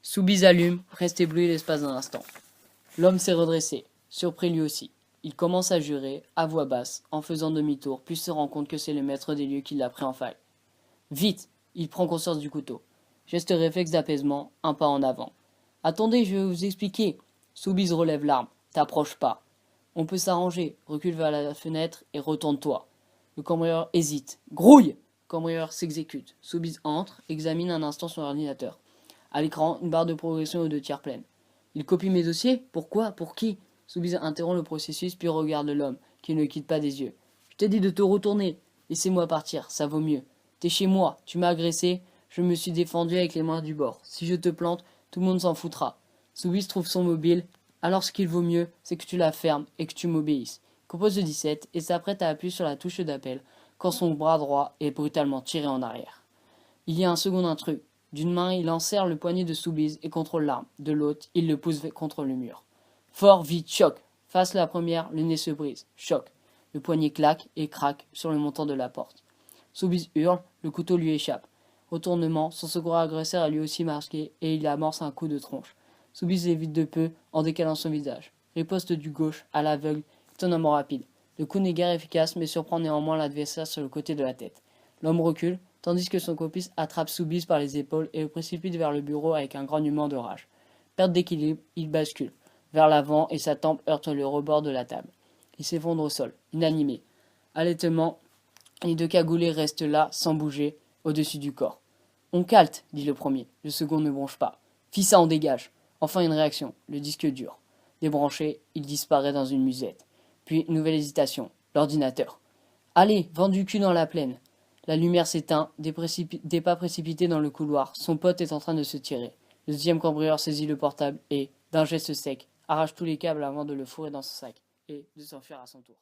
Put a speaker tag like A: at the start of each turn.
A: Soubise allume, reste ébloui l'espace d'un instant. L'homme s'est redressé, surpris lui aussi. Il commence à jurer, à voix basse, en faisant demi-tour, puis se rend compte que c'est le maître des lieux qui l'a pris en faille. Vite! Il prend conscience du couteau. Geste réflexe d'apaisement, un pas en avant. Attendez, je vais vous expliquer. Soubise relève l'arme. T'approches pas. On peut s'arranger. Recule vers la fenêtre et retourne-toi. Le cambrioleur hésite. Grouille! Le cambrioleur s'exécute. Soubise entre, examine un instant son ordinateur. À l'écran, une barre de progression aux 2/3 pleine. Il copie mes dossiers? Pourquoi? Pour qui? Soubise interrompt le processus puis regarde l'homme, qui ne le quitte pas des yeux. Je t'ai dit de te retourner. Laissez-moi partir, ça vaut mieux. T'es chez moi, tu m'as agressé, je me suis défendu avec les mains du bord. Si je te plante, tout le monde s'en foutra. Soubise trouve son mobile. Alors ce qu'il vaut mieux, c'est que tu la fermes et que tu m'obéisses. Il compose le 17 et s'apprête à appuyer sur la touche d'appel quand son bras droit est brutalement tiré en arrière. Il y a un second intrus. D'une main, il enserre le poignet de Soubise et contrôle l'arme. De l'autre, il le pousse contre le mur. Fort, vite, choc. Face la première, le nez se brise. Choc. Le poignet claque et craque sur le montant de la porte. Soubise hurle, le couteau lui échappe. Retournement, son second agresseur a lui aussi marqué et il amorce un coup de tronche. Soubise évite de peu en décalant son visage. Riposte du gauche, à l'aveugle, étonnamment rapide. Le coup n'est guère efficace mais surprend néanmoins l'adversaire sur le côté de la tête. L'homme recule, tandis que son complice attrape Soubise par les épaules et le précipite vers le bureau avec un grognement de rage. Perte d'équilibre, il bascule vers l'avant et sa tempe heurte le rebord de la table. Il s'effondre au sol, inanimé. Halètement, les deux cagoulés restent là, sans bouger, au-dessus du corps. On calte, dit le premier. Le second ne bronche pas. Fis ça, on dégage. Enfin une réaction. Le disque dure. Débranché, il disparaît dans une musette. Puis, nouvelle hésitation. L'ordinateur. Allez, vent du cul dans la plaine. La lumière s'éteint, des pas précipités dans le couloir. Son pote est en train de se tirer. Le deuxième cambrioleur saisit le portable et, d'un geste sec, arrache tous les câbles avant de le fourrer dans son sac et de s'enfuir à son tour.